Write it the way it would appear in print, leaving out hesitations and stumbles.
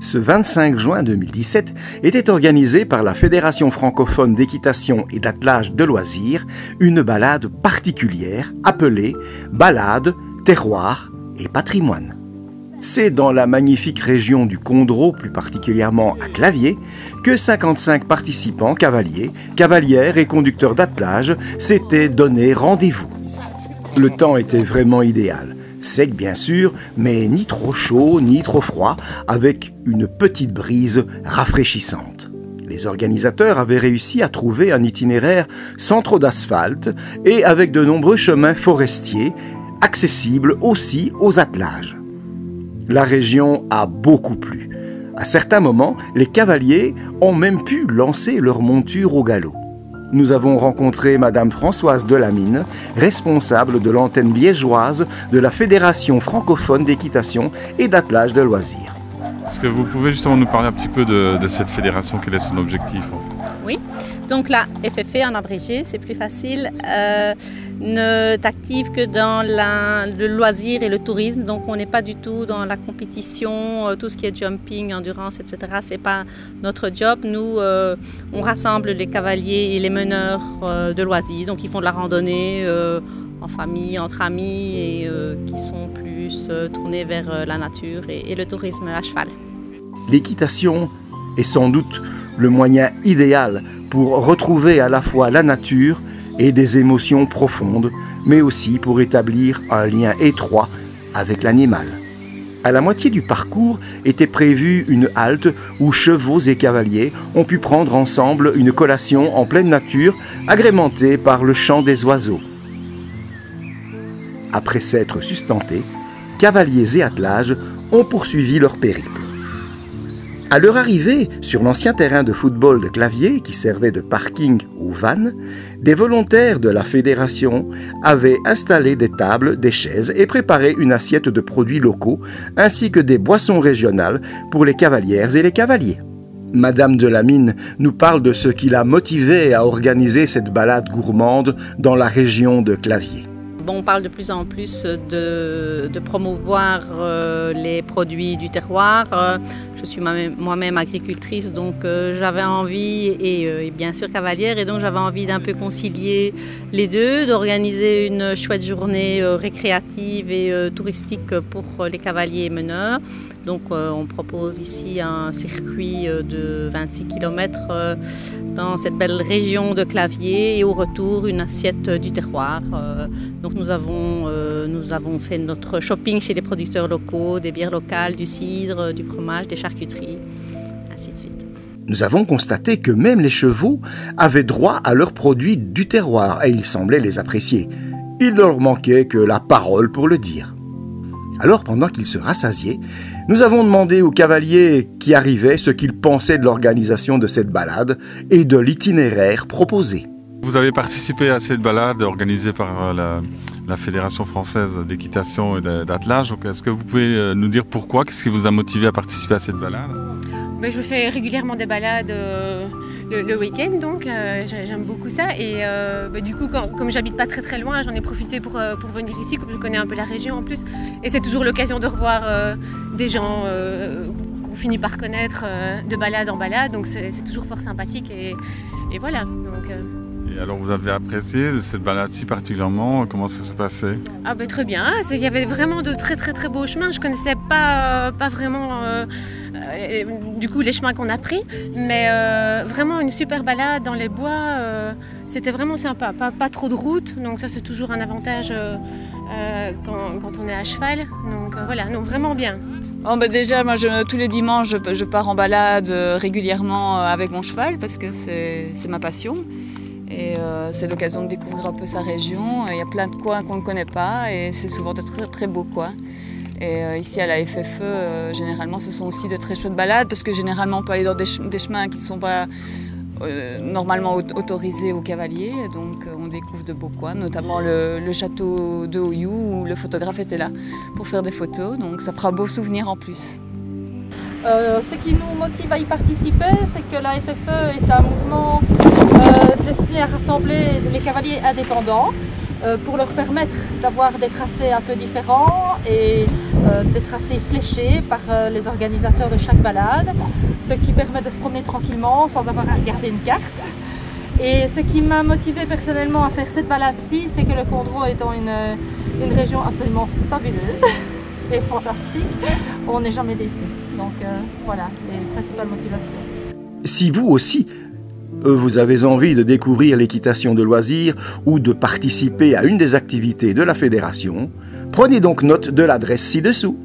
Ce 25 juin 2017 était organisée par la Fédération francophone d'équitation et d'attelage de loisirs une balade particulière appelée Balade, terroir et patrimoine. C'est dans la magnifique région du Condro, plus particulièrement à Claviers, que 55 participants cavaliers, cavalières et conducteurs d'attelage s'étaient donné rendez-vous. Le temps était vraiment idéal. Sec bien sûr, mais ni trop chaud ni trop froid, avec une petite brise rafraîchissante. Les organisateurs avaient réussi à trouver un itinéraire sans trop d'asphalte et avec de nombreux chemins forestiers, accessibles aussi aux attelages. La région a beaucoup plu. À certains moments, les cavaliers ont même pu lancer leur monture au galop. Nous avons rencontré Madame Françoise Delamine, responsable de l'antenne liégeoise de la Fédération francophone d'équitation et d'attelage de loisirs. Est-ce que vous pouvez justement nous parler un petit peu de cette fédération, quel est son objectif? Oui, donc la FFE en abrégé, c'est plus facile, n'est active que dans le loisir et le tourisme, donc on n'est pas du tout dans la compétition, tout ce qui est jumping, endurance, etc. C'est pas notre job. Nous, on rassemble les cavaliers et les meneurs de loisirs, donc ils font de la randonnée en famille, entre amis et qui sont plus tournés vers la nature et le tourisme à cheval. L'équitation est sans doute le moyen idéal pour retrouver à la fois la nature et des émotions profondes, mais aussi pour établir un lien étroit avec l'animal. À la moitié du parcours était prévue une halte où chevaux et cavaliers ont pu prendre ensemble une collation en pleine nature, agrémentée par le chant des oiseaux. Après s'être sustentés, cavaliers et attelages ont poursuivi leur périple. À leur arrivée sur l'ancien terrain de football de Claviers, qui servait de parking aux vannes, des volontaires de la fédération avaient installé des tables, des chaises et préparé une assiette de produits locaux, ainsi que des boissons régionales pour les cavalières et les cavaliers. Madame Delamine nous parle de ce qui l'a motivée à organiser cette balade gourmande dans la région de Claviers. Bon, on parle de plus en plus de promouvoir les produits du terroir. Je suis moi-même agricultrice, donc j'avais envie, et bien sûr cavalière, et donc j'avais envie d'un peu concilier les deux, d'organiser une chouette journée récréative et touristique pour les cavaliers et meneurs. Donc on propose ici un circuit de 26 km dans cette belle région de Claviers, et au retour une assiette du terroir. Donc nous avons fait notre shopping chez les producteurs locaux, des bières locales, du cidre, du fromage, des charcuteries, ainsi de suite. Nous avons constaté que même les chevaux avaient droit à leurs produits du terroir et ils semblaient les apprécier. Il ne leur manquait que la parole pour le dire. Alors, pendant qu'ils se rassasiaient, nous avons demandé aux cavaliers qui arrivaient ce qu'ils pensaient de l'organisation de cette balade et de l'itinéraire proposé. Vous avez participé à cette balade organisée par la Fédération française d'équitation et d'attelage. Est-ce que vous pouvez nous dire pourquoi? Qu'est-ce qui vous a motivé à participer à cette balade? Je fais régulièrement des balades le week-end, donc j'aime beaucoup ça. Et du coup, comme j'habite pas très loin, j'en ai profité pour venir ici, comme je connais un peu la région en plus. Et c'est toujours l'occasion de revoir des gens qu'on finit par connaître de balade en balade, donc c'est toujours fort sympathique. Et voilà. Donc, Et alors vous avez apprécié cette balade-ci particulièrement? Comment ça s'est passé? Très bien, il y avait vraiment de très beaux chemins. Je ne connaissais pas vraiment du coup les chemins qu'on a pris, mais vraiment une super balade dans les bois, c'était vraiment sympa. Pas trop de route, donc ça c'est toujours un avantage quand on est à cheval. Donc voilà, non, vraiment bien. Déjà, moi, tous les dimanches, je pars en balade régulièrement avec mon cheval parce que c'est ma passion. Et c'est l'occasion de découvrir un peu sa région. Il y a plein de coins qu'on ne connaît pas et c'est souvent de très beaux coins. Et ici à la FFE, généralement ce sont aussi de très chouettes balades parce que généralement on peut aller dans des chemins qui ne sont pas normalement autorisés aux cavaliers. Donc on découvre de beaux coins, notamment le château de Oyou où le photographe était là pour faire des photos. Donc ça fera un beau souvenir en plus. Ce qui nous motive à y participer, c'est que la FFE est un mouvement destiné à rassembler les cavaliers indépendants pour leur permettre d'avoir des tracés un peu différents et des tracés fléchés par les organisateurs de chaque balade, ce qui permet de se promener tranquillement sans avoir à regarder une carte. Et ce qui m'a motivé personnellement à faire cette balade-ci, c'est que le Condroz étant une région absolument fabuleuse et fantastique, on n'est jamais déçu. Donc voilà les principales motivations. Si vous aussi, vous avez envie de découvrir l'équitation de loisirs ou de participer à une des activités de la fédération, prenez donc note de l'adresse ci-dessous.